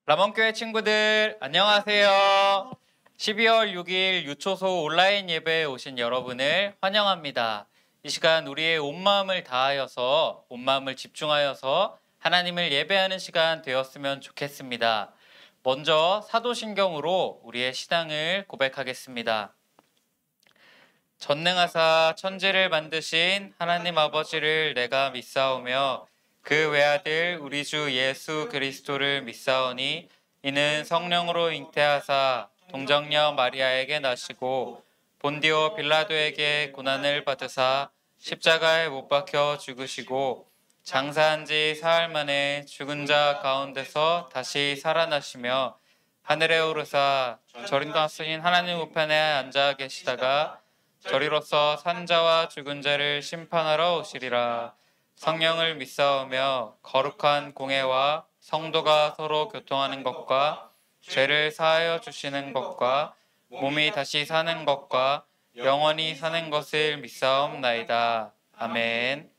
라몬교회 친구들 안녕하세요. 12월 6일 유초소 온라인 예배에 오신 여러분을 환영합니다. 이 시간 우리의 온 마음을 다하여서 온 마음을 집중하여서 하나님을 예배하는 시간 되었으면 좋겠습니다. 먼저 사도신경으로 우리의 신앙을 고백하겠습니다. 전능하사 천지를 만드신 하나님 아버지를 내가 믿사오며 그 외아들 우리 주 예수 그리스도를 믿사오니 이는 성령으로 잉태하사 동정녀 마리아에게 나시고 본디오 빌라도에게 고난을 받으사 십자가에 못 박혀 죽으시고 장사한 지 사흘 만에 죽은 자 가운데서 다시 살아나시며 하늘에 오르사 저리가신 하나님 우편에 앉아 계시다가 저리로서 산 자와 죽은 자를 심판하러 오시리라. 성령을 믿사오며 거룩한 공회와 성도가 서로 교통하는 것과 죄를 사하여 주시는 것과 몸이 다시 사는 것과 영원히 사는 것을 믿사옵나이다. 아멘.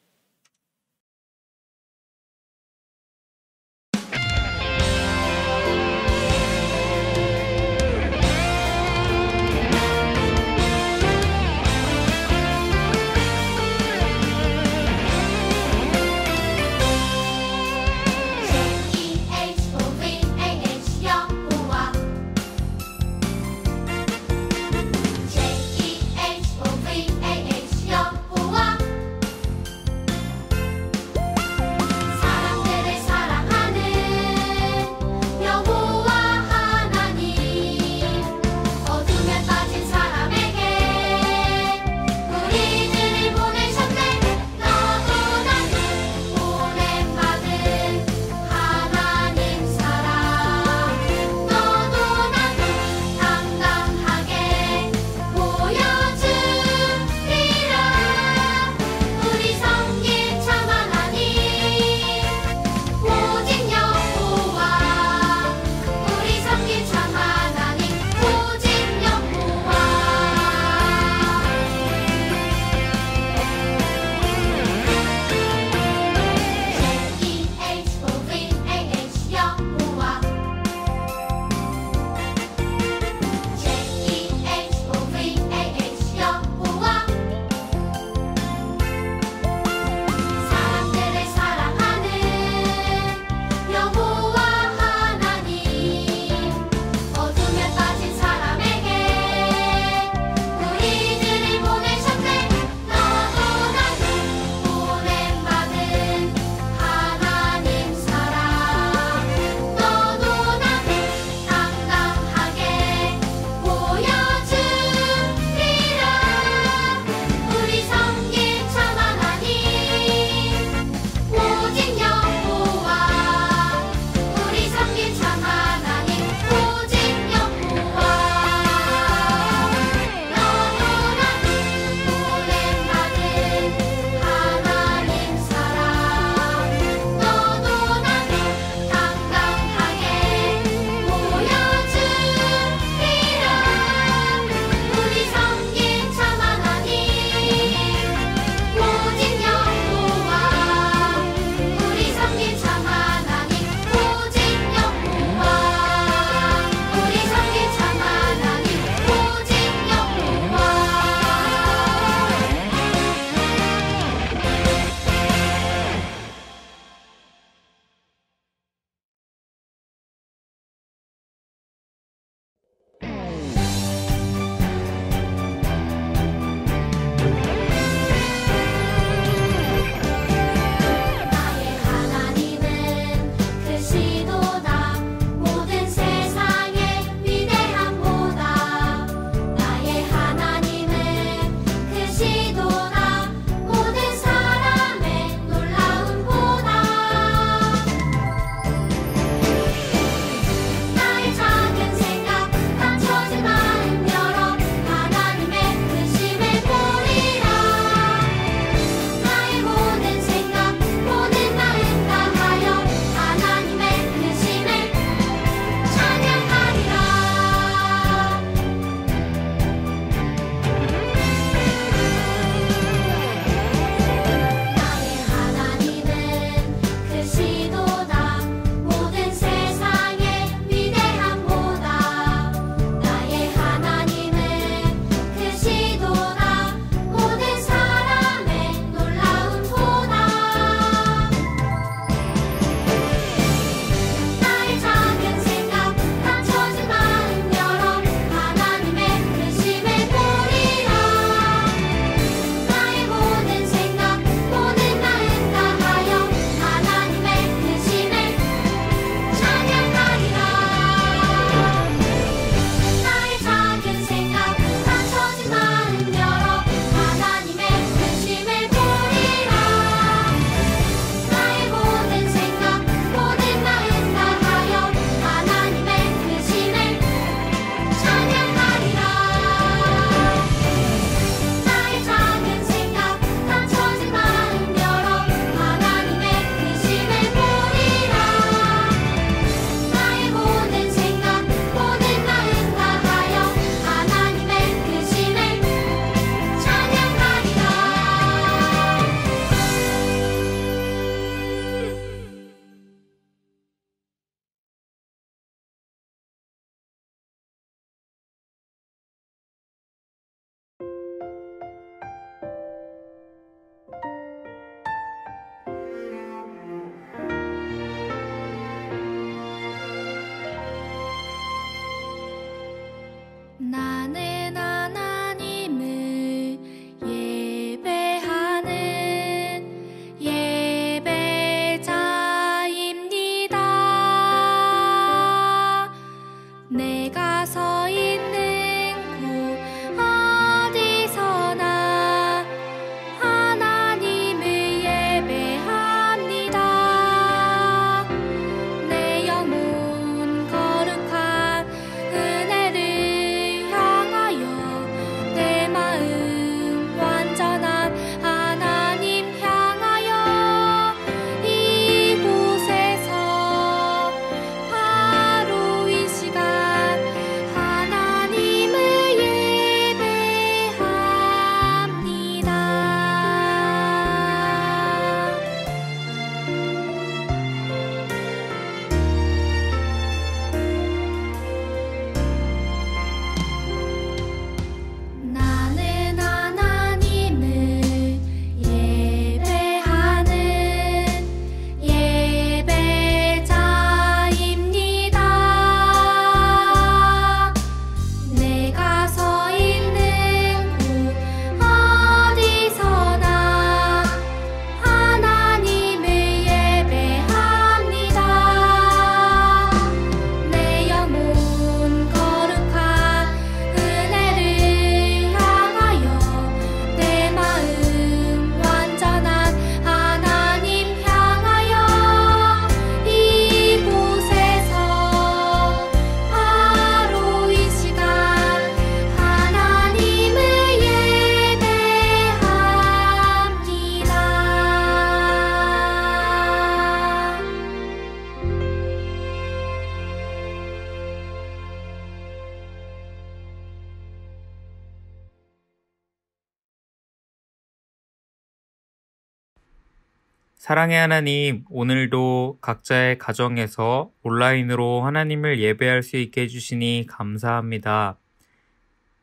사랑의 하나님, 오늘도 각자의 가정에서 온라인으로 하나님을 예배할 수 있게 해주시니 감사합니다.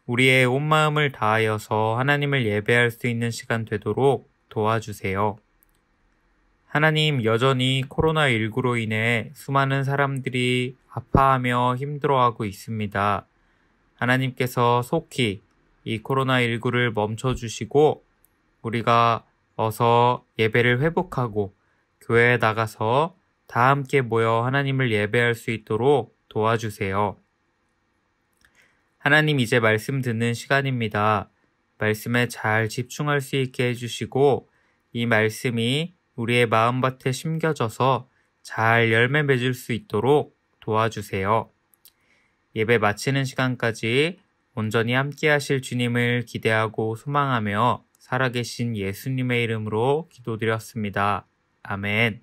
우리의 온 마음을 다하여서 하나님을 예배할 수 있는 시간 되도록 도와주세요. 하나님, 여전히 코로나19로 인해 수많은 사람들이 아파하며 힘들어하고 있습니다. 하나님께서 속히 이 코로나19를 멈춰주시고 우리가 어서 예배를 회복하고 교회에 나가서 다 함께 모여 하나님을 예배할 수 있도록 도와주세요. 하나님, 이제 말씀 듣는 시간입니다. 말씀에 잘 집중할 수 있게 해주시고 이 말씀이 우리의 마음밭에 심겨져서 잘 열매 맺을 수 있도록 도와주세요. 예배 마치는 시간까지 온전히 함께 하실 주님을 기대하고 소망하며 살아계신 예수님의 이름으로 기도드렸습니다. 아멘.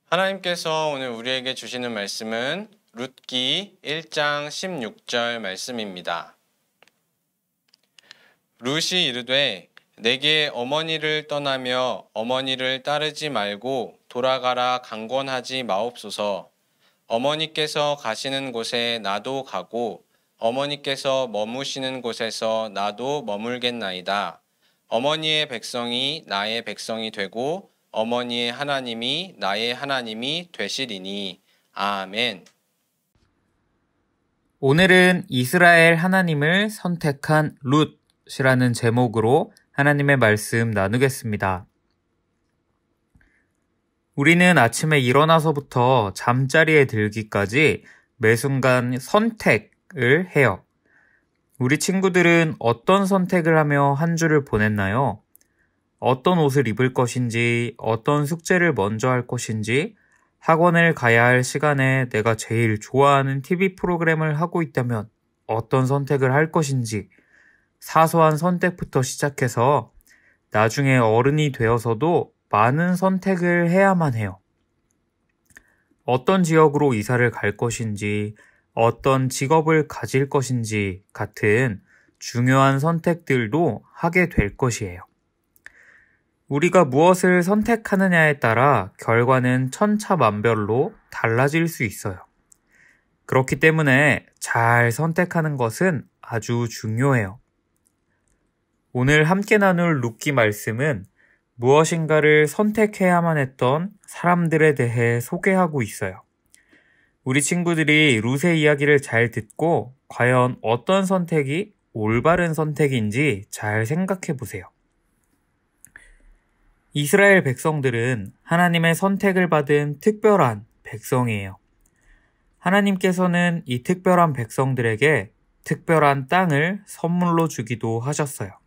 하나님께서 오늘 우리에게 주시는 말씀은 룻기 1장 16절 말씀입니다. 룻이 이르되 내게 어머니를 떠나며 어머니를 따르지 말고 돌아가라 강권하지 마옵소서. 어머니께서 가시는 곳에 나도 가고 어머니께서 머무시는 곳에서 나도 머물겠나이다. 어머니의 백성이 나의 백성이 되고 어머니의 하나님이 나의 하나님이 되시리니. 아멘. 오늘은 이스라엘 하나님을 선택한 룻이라는 제목으로 하나님의 말씀 나누겠습니다. 우리는 아침에 일어나서부터 잠자리에 들기까지 매 순간 선택을 해요. 우리 친구들은 어떤 선택을 하며 한 주를 보냈나요? 어떤 옷을 입을 것인지, 어떤 숙제를 먼저 할 것인지, 학원을 가야 할 시간에 내가 제일 좋아하는 TV 프로그램을 하고 있다면 어떤 선택을 할 것인지, 사소한 선택부터 시작해서 나중에 어른이 되어서도 많은 선택을 해야만 해요. 어떤 지역으로 이사를 갈 것인지, 어떤 직업을 가질 것인지 같은 중요한 선택들도 하게 될 것이에요. 우리가 무엇을 선택하느냐에 따라 결과는 천차만별로 달라질 수 있어요. 그렇기 때문에 잘 선택하는 것은 아주 중요해요. 오늘 함께 나눌 룻기 말씀은 무엇인가를 선택해야만 했던 사람들에 대해 소개하고 있어요. 우리 친구들이 룻의 이야기를 잘 듣고 과연 어떤 선택이 올바른 선택인지 잘 생각해 보세요. 이스라엘 백성들은 하나님의 선택을 받은 특별한 백성이에요. 하나님께서는 이 특별한 백성들에게 특별한 땅을 선물로 주기도 하셨어요.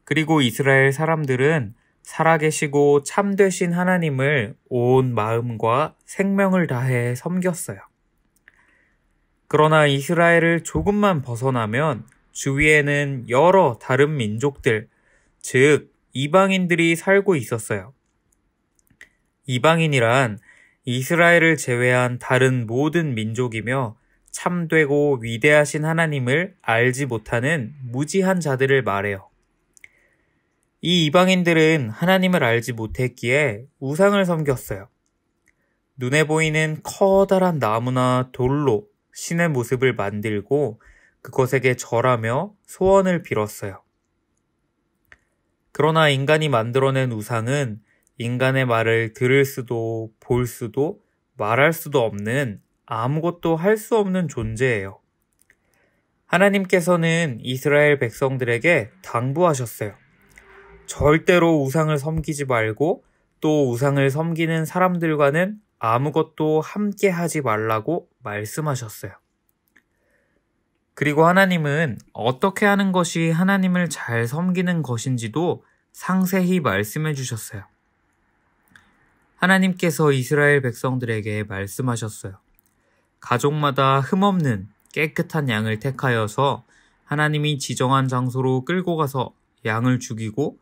그리고 이스라엘 사람들은 살아계시고 참되신 하나님을 온 마음과 생명을 다해 섬겼어요. 그러나 이스라엘을 조금만 벗어나면 주위에는 여러 다른 민족들, 즉 이방인들이 살고 있었어요. 이방인이란 이스라엘을 제외한 다른 모든 민족이며 참되고 위대하신 하나님을 알지 못하는 무지한 자들을 말해요. 이 이방인들은 하나님을 알지 못했기에 우상을 섬겼어요. 눈에 보이는 커다란 나무나 돌로 신의 모습을 만들고 그것에게 절하며 소원을 빌었어요. 그러나 인간이 만들어낸 우상은 인간의 말을 들을 수도 볼 수도 말할 수도 없는 아무것도 할 수 없는 존재예요. 하나님께서는 이스라엘 백성들에게 당부하셨어요. 절대로 우상을 섬기지 말고 또 우상을 섬기는 사람들과는 아무것도 함께 하지 말라고 말씀하셨어요. 그리고 하나님은 어떻게 하는 것이 하나님을 잘 섬기는 것인지도 상세히 말씀해 주셨어요. 하나님께서 이스라엘 백성들에게 말씀하셨어요. 가족마다 흠없는 깨끗한 양을 택하여서 하나님이 지정한 장소로 끌고 가서 양을 죽이고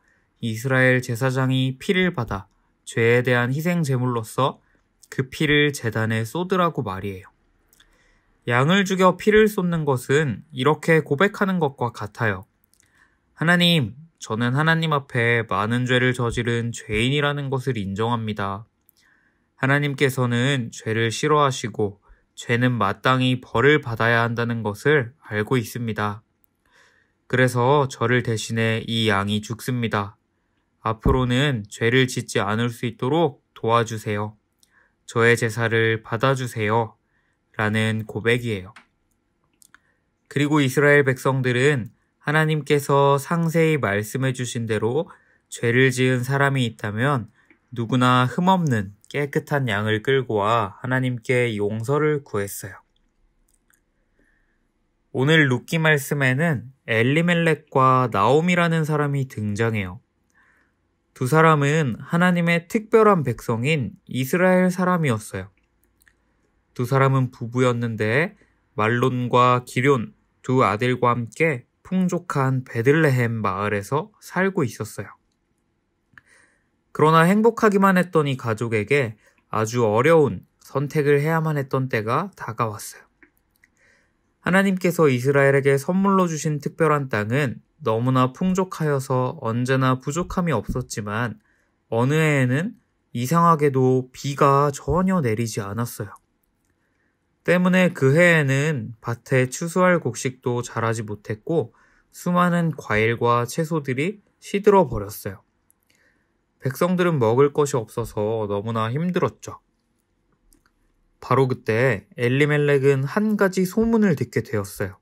이스라엘 제사장이 피를 받아 죄에 대한 희생 제물로서 그 피를 제단에 쏟으라고 말이에요. 양을 죽여 피를 쏟는 것은 이렇게 고백하는 것과 같아요. 하나님, 저는 하나님 앞에 많은 죄를 저지른 죄인이라는 것을 인정합니다. 하나님께서는 죄를 싫어하시고 죄는 마땅히 벌을 받아야 한다는 것을 알고 있습니다. 그래서 저를 대신해 이 양이 죽습니다. 앞으로는 죄를 짓지 않을 수 있도록 도와주세요. 저의 제사를 받아주세요. 라는 고백이에요. 그리고 이스라엘 백성들은 하나님께서 상세히 말씀해 주신 대로 죄를 지은 사람이 있다면 누구나 흠없는 깨끗한 양을 끌고 와 하나님께 용서를 구했어요. 오늘 룻기 말씀에는 엘리멜렉과 나옴이라는 사람이 등장해요. 두 사람은 하나님의 특별한 백성인 이스라엘 사람이었어요. 두 사람은 부부였는데 말론과 기럨 두 아들과 함께 풍족한 베들레헴 마을에서 살고 있었어요. 그러나 행복하기만 했던 이 가족에게 아주 어려운 선택을 해야만 했던 때가 다가왔어요. 하나님께서 이스라엘에게 선물로 주신 특별한 땅은 너무나 풍족하여서 언제나 부족함이 없었지만 어느 해에는 이상하게도 비가 전혀 내리지 않았어요. 때문에 그 해에는 밭에 추수할 곡식도 자라지 못했고 수많은 과일과 채소들이 시들어 버렸어요. 백성들은 먹을 것이 없어서 너무나 힘들었죠. 바로 그때 엘리멜렉은 한 가지 소문을 듣게 되었어요.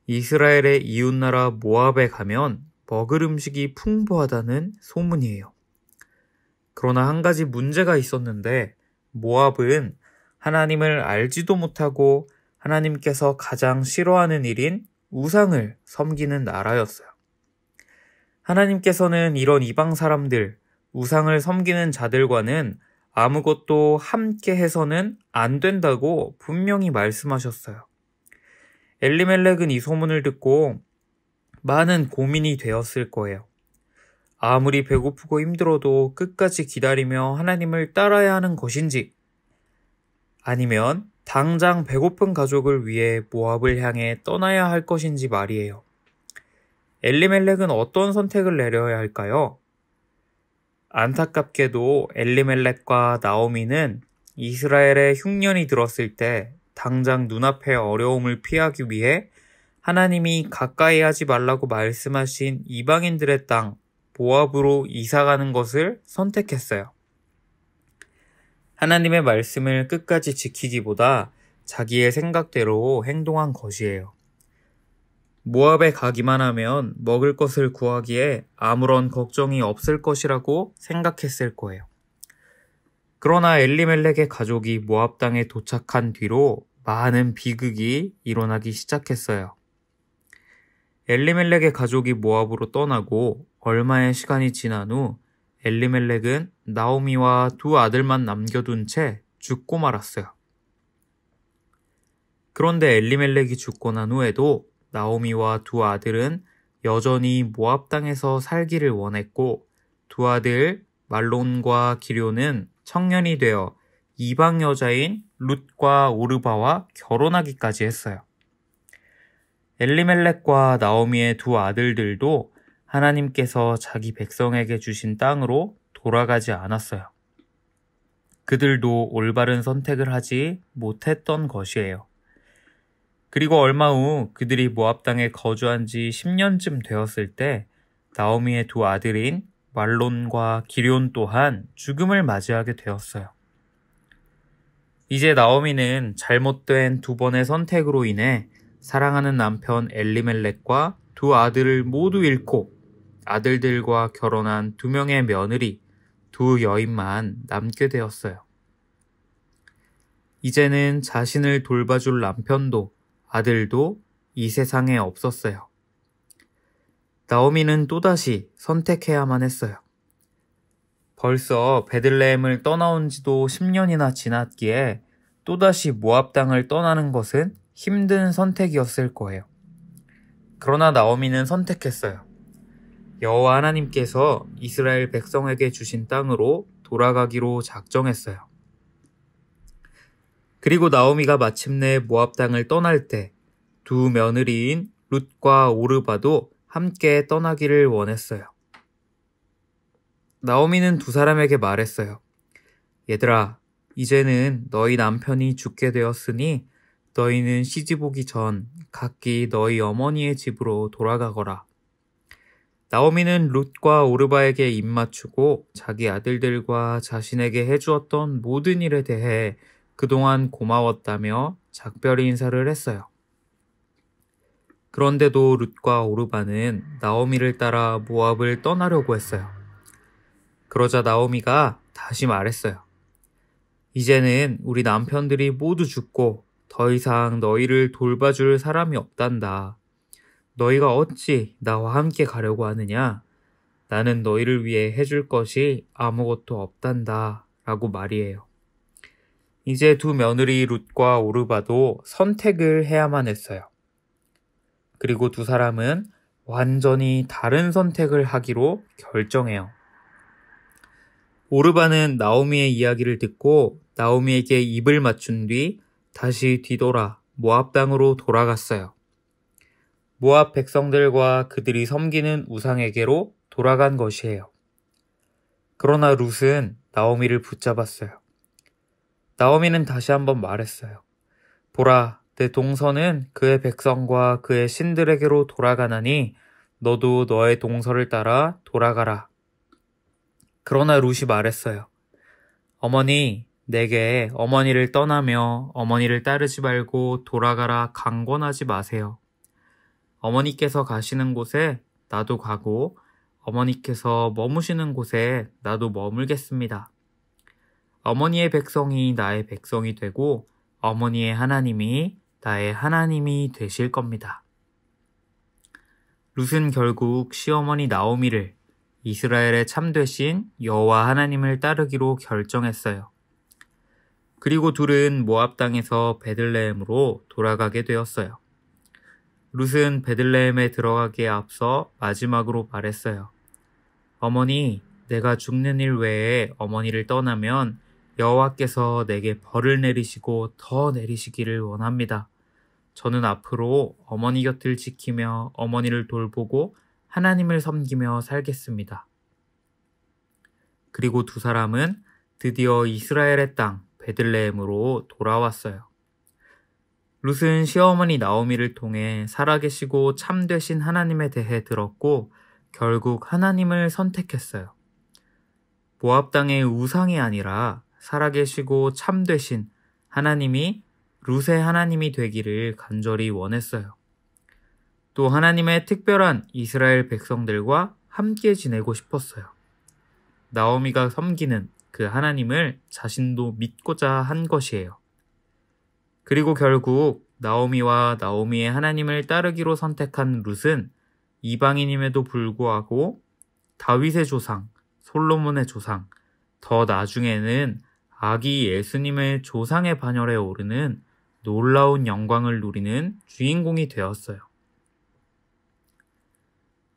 이스라엘의 이웃나라 모압에 가면 먹을 음식이 풍부하다는 소문이에요. 그러나 한 가지 문제가 있었는데 모압은 하나님을 알지도 못하고 하나님께서 가장 싫어하는 일인 우상을 섬기는 나라였어요. 하나님께서는 이런 이방 사람들, 우상을 섬기는 자들과는 아무것도 함께 해서는 안 된다고 분명히 말씀하셨어요. 엘리멜렉은 이 소문을 듣고 많은 고민이 되었을 거예요. 아무리 배고프고 힘들어도 끝까지 기다리며 하나님을 따라야 하는 것인지, 아니면 당장 배고픈 가족을 위해 모압을 향해 떠나야 할 것인지 말이에요. 엘리멜렉은 어떤 선택을 내려야 할까요? 안타깝게도 엘리멜렉과 나오미는 이스라엘의 흉년이 들었을 때 당장 눈앞의 어려움을 피하기 위해 하나님이 가까이 하지 말라고 말씀하신 이방인들의 땅 모압으로 이사가는 것을 선택했어요. 하나님의 말씀을 끝까지 지키기보다 자기의 생각대로 행동한 것이에요. 모압에 가기만 하면 먹을 것을 구하기에 아무런 걱정이 없을 것이라고 생각했을 거예요. 그러나 엘리멜렉의 가족이 모압 땅에 도착한 뒤로 많은 비극이 일어나기 시작했어요. 엘리멜렉의 가족이 모압으로 떠나고 얼마의 시간이 지난 후 엘리멜렉은 나오미와 두 아들만 남겨둔 채 죽고 말았어요. 그런데 엘리멜렉이 죽고 난 후에도 나오미와 두 아들은 여전히 모압 땅에서 살기를 원했고 두 아들 말론과 기럨은 청년이 되어 이방 여자인 룻과 오르바와 결혼하기까지 했어요. 엘리멜렉과 나오미의 두 아들들도 하나님께서 자기 백성에게 주신 땅으로 돌아가지 않았어요. 그들도 올바른 선택을 하지 못했던 것이에요. 그리고 얼마 후 그들이 모압 땅에 거주한 지 10년쯤 되었을 때 나오미의 두 아들인 말론과 기럨 또한 죽음을 맞이하게 되었어요. 이제 나오미는 잘못된 두 번의 선택으로 인해 사랑하는 남편 엘리멜렉과 두 아들을 모두 잃고 아들들과 결혼한 두 명의 며느리, 두 여인만 남게 되었어요. 이제는 자신을 돌봐줄 남편도 아들도 이 세상에 없었어요. 나오미는 또다시 선택해야만 했어요. 벌써 베들레헴을 떠나온 지도 10년이나 지났기에 또다시 모압 땅을 떠나는 것은 힘든 선택이었을 거예요. 그러나 나오미는 선택했어요. 여호와 하나님께서 이스라엘 백성에게 주신 땅으로 돌아가기로 작정했어요. 그리고 나오미가 마침내 모압 땅을 떠날 때 두 며느리인 룻과 오르바도 함께 떠나기를 원했어요. 나오미는 두 사람에게 말했어요. 얘들아, 이제는 너희 남편이 죽게 되었으니 너희는 시집 오기 전 각기 너희 어머니의 집으로 돌아가거라. 나오미는 룻과 오르바에게 입맞추고 자기 아들들과 자신에게 해주었던 모든 일에 대해 그동안 고마웠다며 작별 인사를 했어요. 그런데도 룻과 오르바는 나오미를 따라 모압을 떠나려고 했어요. 그러자 나오미가 다시 말했어요. 이제는 우리 남편들이 모두 죽고 더 이상 너희를 돌봐줄 사람이 없단다. 너희가 어찌 나와 함께 가려고 하느냐? 나는 너희를 위해 해줄 것이 아무것도 없단다. 라고 말이에요. 이제 두 며느리 룻과 오르바도 선택을 해야만 했어요. 그리고 두 사람은 완전히 다른 선택을 하기로 결정해요. 오르바는 나오미의 이야기를 듣고 나오미에게 입을 맞춘 뒤 다시 뒤돌아 모압 땅으로 돌아갔어요. 모압 백성들과 그들이 섬기는 우상에게로 돌아간 것이에요. 그러나 룻은 나오미를 붙잡았어요. 나오미는 다시 한번 말했어요. 보라, 내 동서는 그의 백성과 그의 신들에게로 돌아가나니 너도 너의 동서를 따라 돌아가라. 그러나 룻이 말했어요. 어머니, 내게 어머니를 떠나며 어머니를 따르지 말고 돌아가라 강권하지 마세요. 어머니께서 가시는 곳에 나도 가고 어머니께서 머무시는 곳에 나도 머물겠습니다. 어머니의 백성이 나의 백성이 되고 어머니의 하나님이 나의 하나님이 되실 겁니다. 룻은 결국 시어머니 나오미를 이스라엘의 참되신 여호와 하나님을 따르기로 결정했어요. 그리고 둘은 모압 땅에서 베들레헴으로 돌아가게 되었어요. 룻은 베들레헴에 들어가기에 앞서 마지막으로 말했어요. 어머니, 내가 죽는 일 외에 어머니를 떠나면 여호와께서 내게 벌을 내리시고 더 내리시기를 원합니다. 저는 앞으로 어머니 곁을 지키며 어머니를 돌보고 하나님을 섬기며 살겠습니다. 그리고 두 사람은 드디어 이스라엘의 땅 베들레헴으로 돌아왔어요. 룻은 시어머니 나오미를 통해 살아계시고 참되신 하나님에 대해 들었고 결국 하나님을 선택했어요. 모압 땅의 우상이 아니라 살아계시고 참되신 하나님이 룻의 하나님이 되기를 간절히 원했어요. 또 하나님의 특별한 이스라엘 백성들과 함께 지내고 싶었어요. 나오미가 섬기는 그 하나님을 자신도 믿고자 한 것이에요. 그리고 결국 나오미와 나오미의 하나님을 따르기로 선택한 룻은 이방인임에도 불구하고 다윗의 조상, 솔로몬의 조상, 더 나중에는 아기 예수님의 조상의 반열에 오르는 놀라운 영광을 누리는 주인공이 되었어요.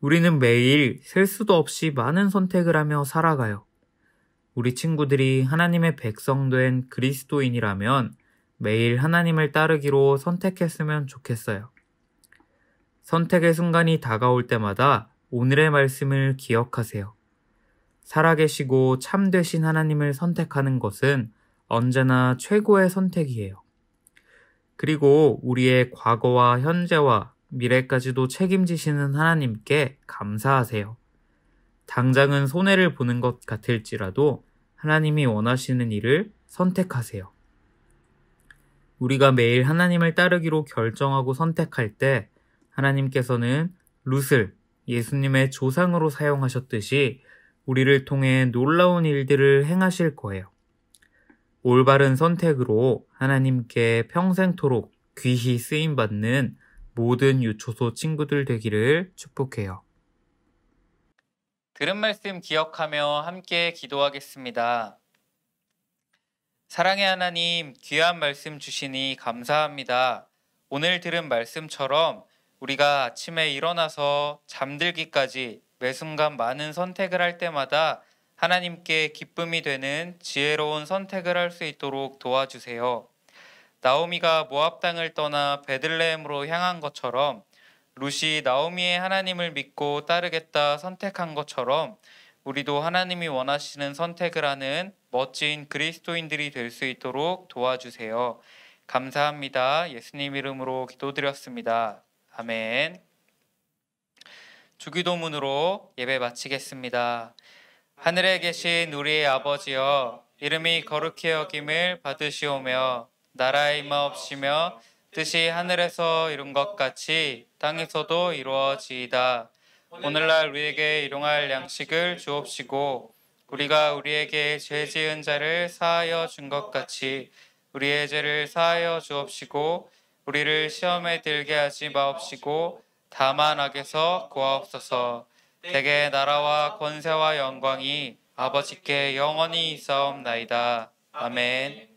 우리는 매일 셀 수도 없이 많은 선택을 하며 살아가요. 우리 친구들이 하나님의 백성된 그리스도인이라면 매일 하나님을 따르기로 선택했으면 좋겠어요. 선택의 순간이 다가올 때마다 오늘의 말씀을 기억하세요. 살아계시고 참되신 하나님을 선택하는 것은 언제나 최고의 선택이에요. 그리고 우리의 과거와 현재와 미래까지도 책임지시는 하나님께 감사하세요. 당장은 손해를 보는 것 같을지라도 하나님이 원하시는 일을 선택하세요. 우리가 매일 하나님을 따르기로 결정하고 선택할 때 하나님께서는 룻을 예수님의 조상으로 사용하셨듯이 우리를 통해 놀라운 일들을 행하실 거예요. 올바른 선택으로 하나님께 평생토록 귀히 쓰임받는 모든 유초소 친구들 되기를 축복해요. 들은 말씀 기억하며 함께 기도하겠습니다. 사랑의 하나님, 귀한 말씀 주시니 감사합니다. 오늘 들은 말씀처럼 우리가 아침에 일어나서 잠들기까지 매 순간 많은 선택을 할 때마다 하나님께 기쁨이 되는 지혜로운 선택을 할 수 있도록 도와주세요. 나오미가 모압 땅을 떠나 베들레헴으로 향한 것처럼 룻이 나오미의 하나님을 믿고 따르겠다 선택한 것처럼 우리도 하나님이 원하시는 선택을 하는 멋진 그리스도인들이 될 수 있도록 도와주세요. 감사합니다. 예수님 이름으로 기도드렸습니다. 아멘. 주기도문으로 예배 마치겠습니다. 하늘에 계신 우리의 아버지여, 이름이 거룩히 여김을 받으시오며 나라의 임하옵시며 뜻이 하늘에서 이룬 것 같이 땅에서도 이루어지이다. 오늘날 우리에게 일용할 양식을 주옵시고 우리가 우리에게 죄 지은 자를 사하여 준 것 같이 우리의 죄를 사하여 주옵시고 우리를 시험에 들게 하지 마옵시고 다만 악에서 구하옵소서. 대개 나라와 권세와 영광이 아버지께 영원히 있사옵나이다. 아멘.